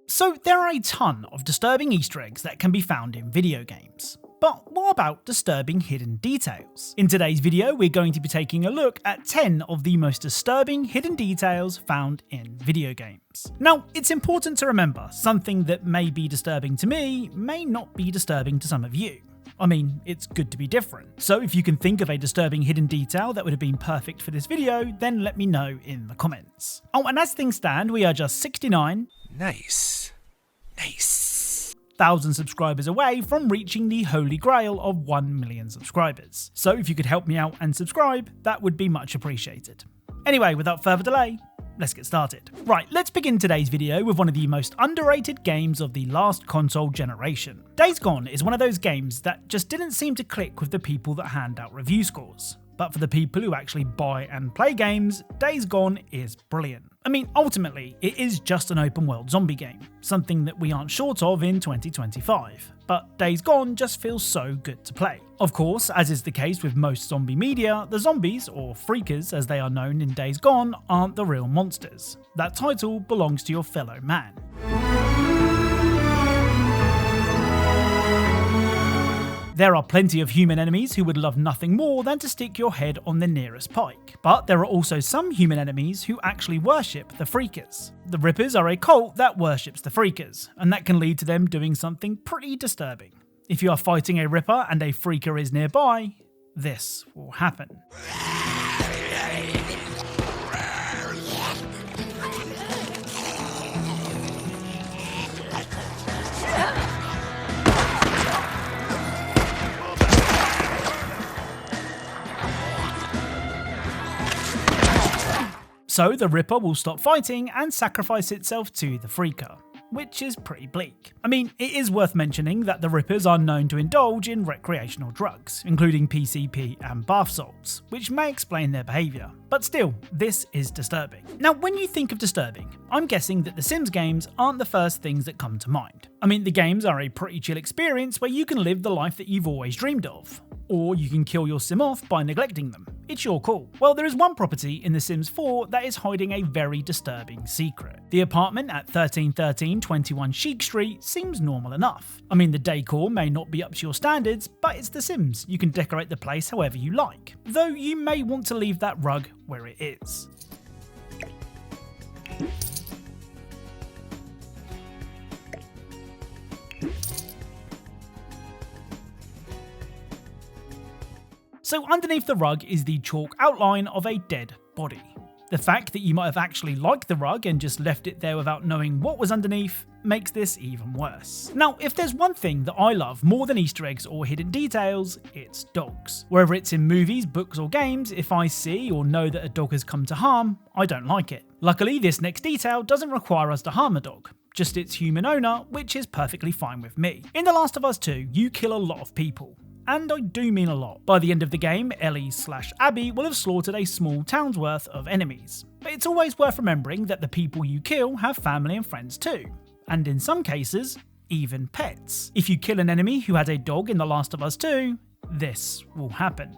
So there are a ton of disturbing Easter eggs that can be found in video games. But what about disturbing hidden details? In today's video, we're going to be taking a look at 10 of the most disturbing hidden details found in video games. Now, it's important to remember something that may be disturbing to me may not be disturbing to some of you. I mean, it's good to be different. So if you can think of a disturbing hidden detail that would have been perfect for this video, then let me know in the comments. Oh, and as things stand, we are just 69 thousand subscribers away from reaching the holy grail of 1 million subscribers. So if you could help me out and subscribe, that would be much appreciated. Anyway, without further delay, let's get started. Right, let's begin today's video with one of the most underrated games of the last console generation. Days Gone is one of those games that just didn't seem to click with the people that hand out review scores. But for the people who actually buy and play games, Days Gone is brilliant. I mean, ultimately, it is just an open world zombie game, something that we aren't short of in 2025. But Days Gone just feels so good to play. Of course, as is the case with most zombie media, the zombies, or freakers as they are known in Days Gone, aren't the real monsters. That title belongs to your fellow man. There are plenty of human enemies who would love nothing more than to stick your head on the nearest pike. But there are also some human enemies who actually worship the Freakers. The Rippers are a cult that worships the Freakers, and that can lead to them doing something pretty disturbing. If you are fighting a Ripper and a Freaker is nearby, this will happen. So the Ripper will stop fighting and sacrifice itself to the Freaker, which is pretty bleak. I mean, it is worth mentioning that the Rippers are known to indulge in recreational drugs, including PCP and bath salts, which may explain their behaviour. But still, this is disturbing. Now, when you think of disturbing, I'm guessing that the Sims games aren't the first things that come to mind. I mean, the games are a pretty chill experience where you can live the life that you've always dreamed of. Or you can kill your sim off by neglecting them. It's your call. Well, there is one property in The Sims 4 that is hiding a very disturbing secret. The apartment at 1313 21 Chic Street seems normal enough. I mean, the decor may not be up to your standards, but it's The Sims. You can decorate the place however you like. Though you may want to leave that rug where it is. So underneath the rug is the chalk outline of a dead body. The fact that you might have actually liked the rug and just left it there without knowing what was underneath makes this even worse. Now, if there's one thing that I love more than Easter eggs or hidden details, it's dogs. Whether it's in movies, books or games, if I see or know that a dog has come to harm, I don't like it. Luckily, this next detail doesn't require us to harm a dog, just its human owner, which is perfectly fine with me. In The Last of Us 2, you kill a lot of people. And I do mean a lot. By the end of the game, Ellie/Abby will have slaughtered a small town's worth of enemies. But it's always worth remembering that the people you kill have family and friends too. And in some cases, even pets. If you kill an enemy who had a dog in The Last of Us 2, this will happen.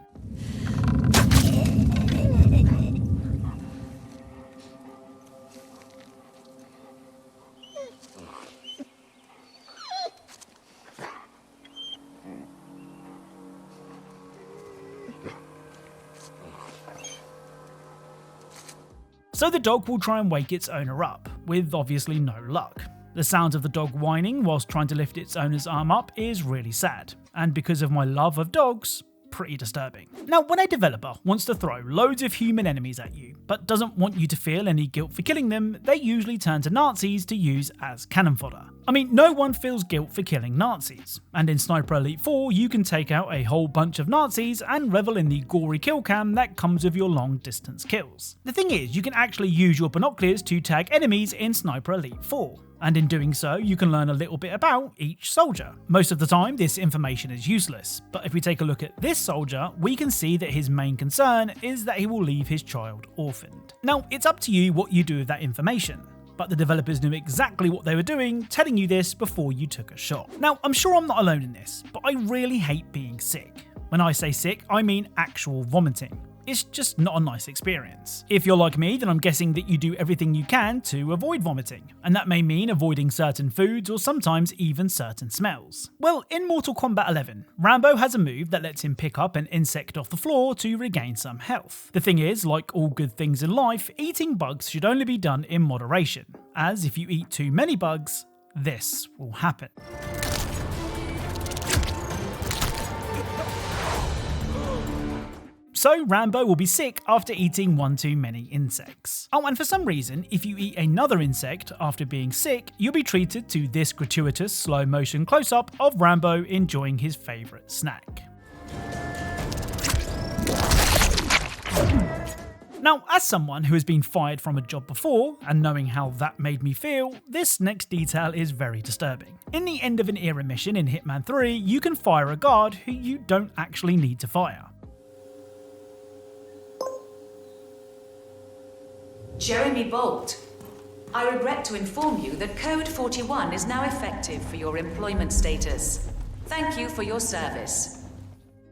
So the dog will try and wake its owner up, with obviously no luck. The sound of the dog whining whilst trying to lift its owner's arm up is really sad, and because of my love of dogs, pretty disturbing. Now, when a developer wants to throw loads of human enemies at you, but doesn't want you to feel any guilt for killing them, they usually turn to Nazis to use as cannon fodder. I mean, no one feels guilt for killing Nazis, and in Sniper Elite 4 you can take out a whole bunch of Nazis and revel in the gory kill cam that comes with your long distance kills. The thing is, you can actually use your binoculars to tag enemies in Sniper Elite 4. And in doing so, you can learn a little bit about each soldier. Most of the time, this information is useless, but if we take a look at this soldier, we can see that his main concern is that he will leave his child orphaned. Now, it's up to you what you do with that information, but the developers knew exactly what they were doing, telling you this before you took a shot. Now, I'm sure I'm not alone in this, but I really hate being sick. When I say sick, I mean actual vomiting. It's just not a nice experience. If you're like me, then I'm guessing that you do everything you can to avoid vomiting, and that may mean avoiding certain foods or sometimes even certain smells. Well, in Mortal Kombat 11, Rambo has a move that lets him pick up an insect off the floor to regain some health. The thing is, like all good things in life, eating bugs should only be done in moderation, as if you eat too many bugs, this will happen. So Rambo will be sick after eating one too many insects. Oh, and for some reason, if you eat another insect after being sick, you'll be treated to this gratuitous slow motion close-up of Rambo enjoying his favourite snack. Now, as someone who has been fired from a job before, and knowing how that made me feel, this next detail is very disturbing. In the end of an era mission in Hitman 3, you can fire a guard who you don't actually need to fire. Jeremy Bolt, I regret to inform you that Code 41 is now effective for your employment status. Thank you for your service.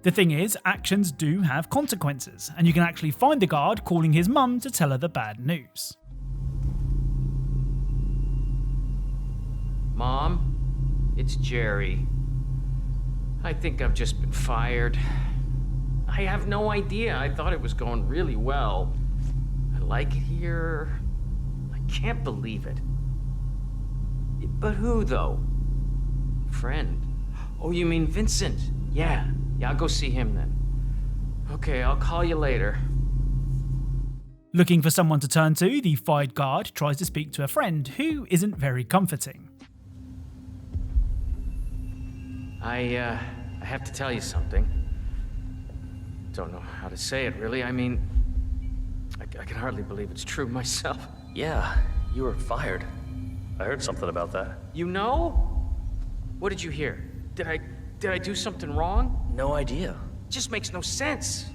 The thing is, actions do have consequences, and you can actually find the guard calling his mum to tell her the bad news. Mom, it's Jerry. I think I've just been fired. I have no idea. I thought it was going really well. I like it here. I can't believe it. But who, though? Friend. Oh, you mean Vincent? Yeah, I'll go see him then. Okay, I'll call you later. Looking for someone to turn to, the fired guard tries to speak to a friend who isn't very comforting. I have to tell you something. Don't know how to say it, really. I mean, I can hardly believe it's true myself. Yeah, you were fired. I heard something about that. You know? What did you hear? Did I do something wrong? No idea. It just makes no sense.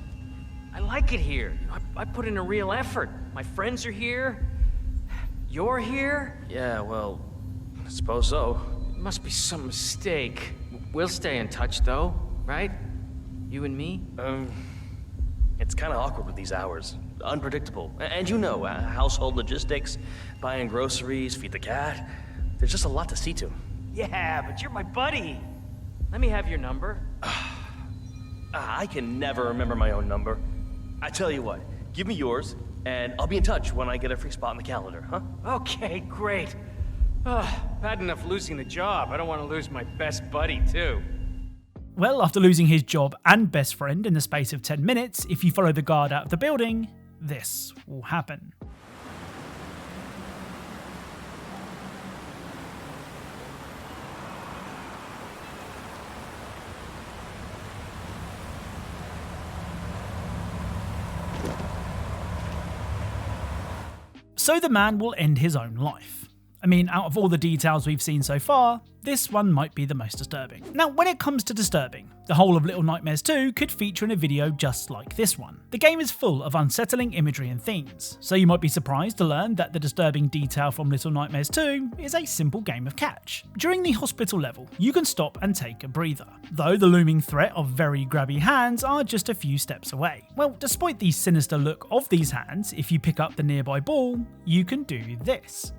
I like it here. You know, I put in a real effort. My friends are here. You're here. Yeah, well, I suppose so. It must be some mistake. We'll stay in touch, though, right? You and me? It's kind of awkward with these hours. Unpredictable. And you know, household logistics, buying groceries, feed the cat. There's just a lot to see to. Yeah, but you're my buddy. Let me have your number. I can never remember my own number. I tell you what, give me yours, and I'll be in touch when I get a free spot in the calendar, huh? Okay, great. Bad enough losing the job. I don't want to lose my best buddy, too. Well, after losing his job and best friend in the space of 10 minutes, if you follow the guard out of the building, this will happen. So the man will end his own life. I mean, out of all the details we've seen so far, this one might be the most disturbing. Now, when it comes to disturbing, the whole of Little Nightmares 2 could feature in a video just like this one. The game is full of unsettling imagery and themes, so you might be surprised to learn that the disturbing detail from Little Nightmares 2 is a simple game of catch. During the hospital level, you can stop and take a breather, though the looming threat of very grabby hands are just a few steps away. Well, despite the sinister look of these hands, if you pick up the nearby ball, you can do this.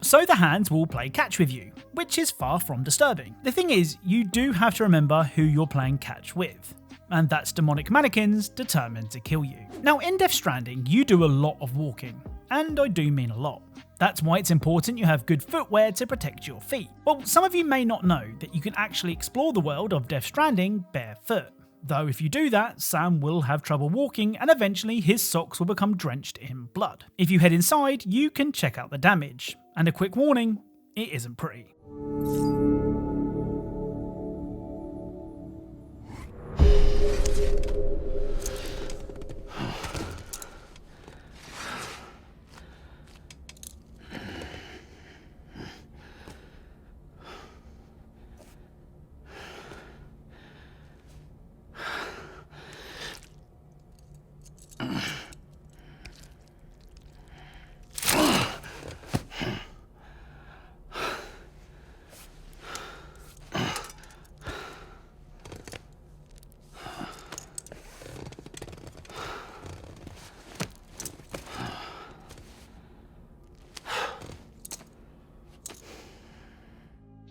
So the hands will play catch with you, which is far from disturbing. The thing is, you do have to remember who you're playing catch with, and that's demonic mannequins determined to kill you. Now in Death Stranding, you do a lot of walking, and I do mean a lot. That's why it's important you have good footwear to protect your feet. Well, some of you may not know that you can actually explore the world of Death Stranding barefoot. Though if you do that, Sam will have trouble walking and eventually his socks will become drenched in blood. If you head inside, you can check out the damage. And a quick warning, it isn't pretty.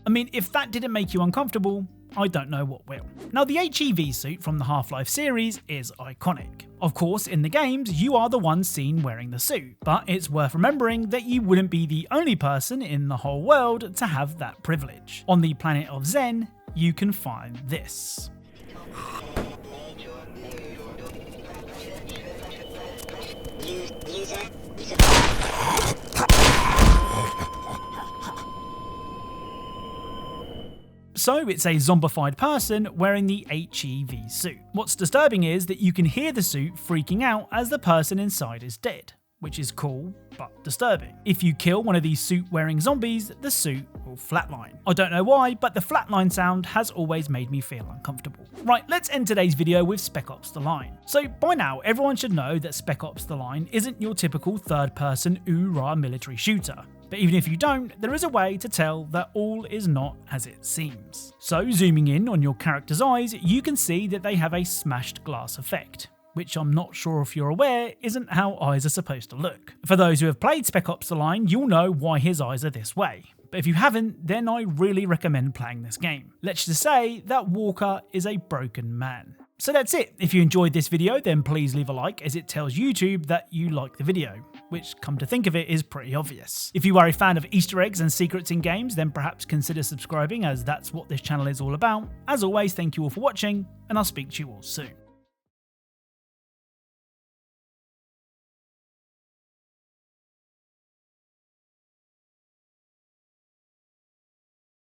I mean, if that didn't make you uncomfortable, I don't know what will. Now, the HEV suit from the Half-Life series is iconic. Of course, in the games, you are the one seen wearing the suit, but it's worth remembering that you wouldn't be the only person in the whole world to have that privilege. On the planet of Zen, you can find this. So it's a zombified person wearing the HEV suit. What's disturbing is that you can hear the suit freaking out as the person inside is dead, which is cool, but disturbing. If you kill one of these suit-wearing zombies, the suit will flatline. I don't know why, but the flatline sound has always made me feel uncomfortable. Right, let's end today's video with Spec Ops: The Line. So by now, everyone should know that Spec Ops: The Line isn't your typical third-person ooh-rah military shooter. But even if you don't, there is a way to tell that all is not as it seems. So zooming in on your character's eyes, you can see that they have a smashed glass effect, which I'm not sure if you're aware isn't how eyes are supposed to look. For those who have played Spec Ops: The Line, you'll know why his eyes are this way. But if you haven't, then I really recommend playing this game. Let's just say that Walker is a broken man. So that's it. If you enjoyed this video, then please leave a like, as it tells YouTube that you like the video, which, come to think of it, is pretty obvious. If you are a fan of Easter eggs and secrets in games, then perhaps consider subscribing, as that's what this channel is all about. As always, thank you all for watching, and I'll speak to you all soon.